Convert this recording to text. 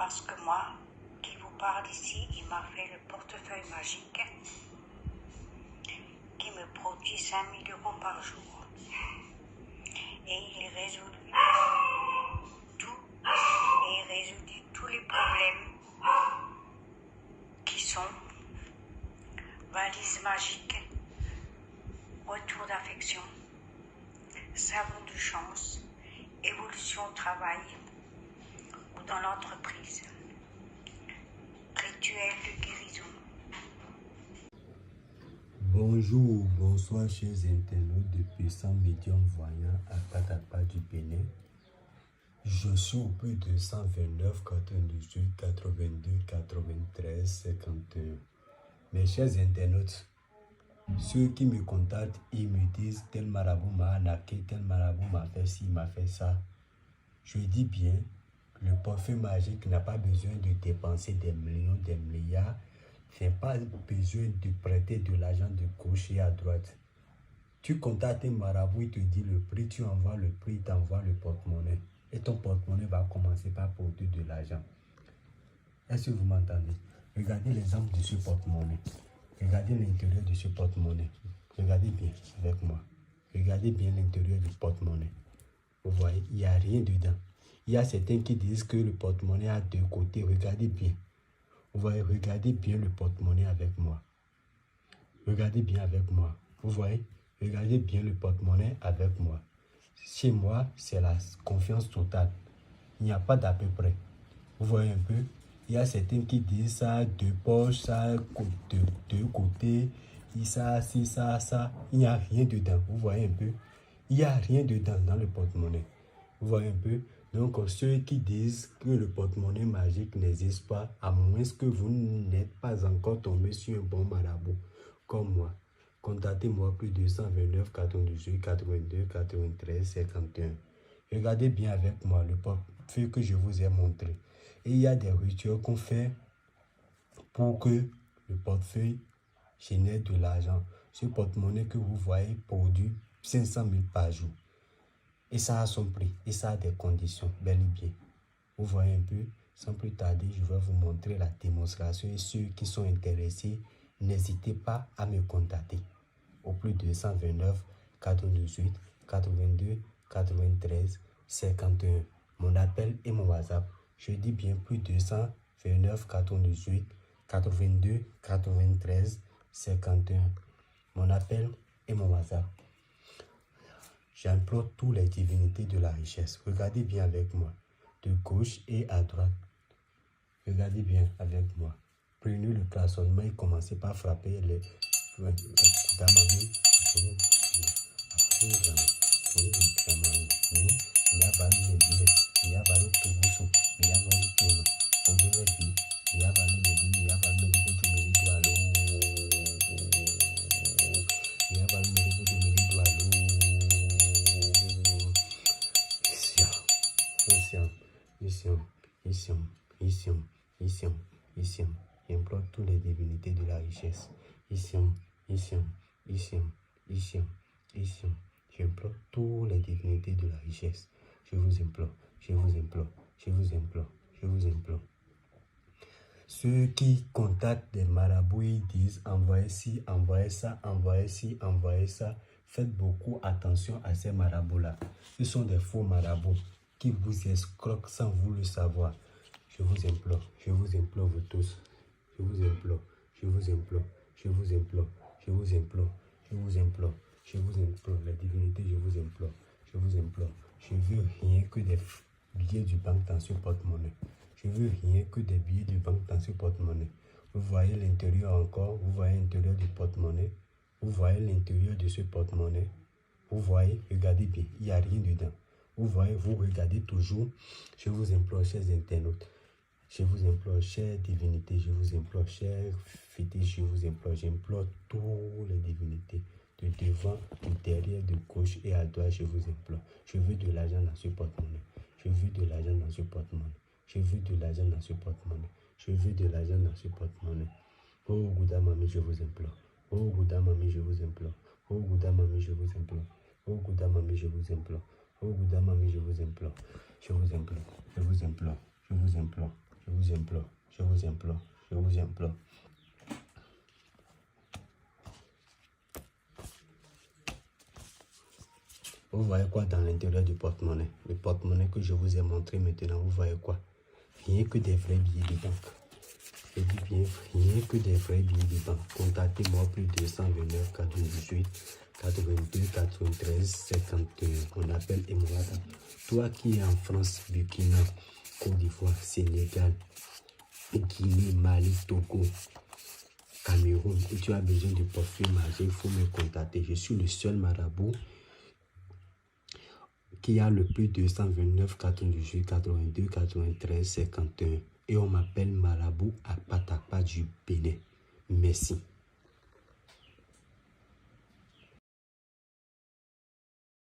parce que moi, qui vous parle ici, il m'a fait le portefeuille magique qui me produit 5 000 € par jour. Et il résout tout, et il résout tous les problèmes qui sont valise magique, retour d'affection, savon de chance, évolution au travail ou dans l'entreprise, rituel de guérison. Bonjour, bonsoir chers internautes de puissants médiums voyants à Patapa du Bénin. Je suis au plus 229 98 82 93 51. Mes chers internautes, ceux qui me contactent, ils me disent tel marabout m'a arnaqué, tel marabout m'a fait ci, m'a fait ça. Je dis bien, le portefeuille magique n'a pas besoin de dépenser des millions, des milliards. Tu n'as pas besoin de prêter de l'argent de gauche et à droite. Tu contactes un marabout, il te dit le prix, tu envoies le prix, il t'envoie le porte-monnaie. Et ton porte-monnaie va commencer par produire de l'argent. Est-ce que vous m'entendez? Regardez l'exemple de ce porte-monnaie. Regardez l'intérieur de ce porte-monnaie. Regardez bien avec moi. Regardez bien l'intérieur du porte-monnaie. Vous voyez, il n'y a rien dedans. Il y a certains qui disent que le porte-monnaie a deux côtés. Regardez bien. Vous voyez, regardez bien le porte-monnaie avec moi. Regardez bien avec moi. Vous voyez, regardez bien le porte-monnaie avec moi. Chez moi, c'est la confiance totale. Il n'y a pas d'à peu près. Vous voyez un peu? Il y a certains qui disent ça, deux poches, ça, deux côtés, ça, ça. Il n'y a rien dedans. Vous voyez un peu? Il n'y a rien dedans dans le porte-monnaie. Vous voyez un peu? Donc, ceux qui disent que le porte-monnaie magique n'existe pas, à moins que vous n'êtes pas encore tombé sur un bon marabout, comme moi, contactez-moi plus 229 98 82 93 51. Regardez bien avec moi le portefeuille que je vous ai montré. Et il y a des rituels qu'on fait pour que le portefeuille génère de l'argent. Ce porte-monnaie que vous voyez produit 500 000 par jour. Et ça a son prix, et ça a des conditions, bel et bien. Vous voyez un peu, sans plus tarder, je vais vous montrer la démonstration. Et ceux qui sont intéressés, n'hésitez pas à me contacter. Au plus 229 98 82 93 51. Mon appel et mon WhatsApp. Je dis bien plus 229 98 82 93 51. Mon appel et mon WhatsApp. J'implore toutes les divinités de la richesse. Regardez bien avec moi, de gauche et à droite. Regardez bien avec moi. Prenez le klaxonnement et commencez par frapper les damami. Ici, j'implore toutes les divinités de la richesse. Ici, j'implore toutes les divinités de la richesse. Je vous implore, je vous implore, je vous implore, je vous implore. Ceux qui contactent des marabouts, ils disent envoyez ci, envoyez ça, envoyez ci, envoyez ça. Faites beaucoup attention à ces marabouts-là. Ce sont des faux marabouts qui vous escroquent sans vous le savoir. Je vous implore, vous tous. Je vous implore, je vous implore, je vous implore, je vous implore, je vous implore, je vous implore, les divinités, je vous implore, je vous implore. Je veux rien que des billets du banque dans ce porte-monnaie. Je veux rien que des billets du banque dans ce porte-monnaie. Vous voyez l'intérieur encore, vous voyez l'intérieur du porte-monnaie, vous voyez l'intérieur de ce porte-monnaie. Vous voyez, regardez bien, il n'y a rien dedans. Vous voyez, vous regardez toujours. Je vous implore, chers internautes. Je vous implore, chères divinités, je vous implore, chers fétiches, je vous implore, j'implore toutes les divinités, de devant, de derrière, de gauche et à droite, je vous implore. Je veux de l'argent dans ce porte-monnaie. Je veux de l'argent dans ce porte-monnaie. Je veux de l'argent dans ce porte-monnaie. Je veux de l'argent dans ce porte-monnaie. Oh Gouda Mami, je vous implore. Oh Gouda Mami, je vous implore. Oh Gouda Mami, je vous implore. Oh Gouda Mami, je vous implore. Oh Gouda Mami, je vous implore. Je vous implore. Je vous implore. Je vous implore. Je vous implore, je vous implore, je vous implore. Vous voyez quoi dans l'intérieur du porte-monnaie? Le porte-monnaie que je vous ai montré maintenant, vous voyez quoi? Rien que des vrais billets de banque. Je dis bien, rien que des vrais billets de banque. Contactez-moi plus 229 98 82 93 51. On appelle Emorada. Toi qui es en France, Burkina, Côte d'Ivoire, Sénégal, Guinée, Mali, Togo, Cameroun, et tu as besoin de portefeuille magique, il faut me contacter. Je suis le seul marabout qui a le plus 229 98 82 93 51. Et on m'appelle Marabout à Patapa du Bénin. Merci.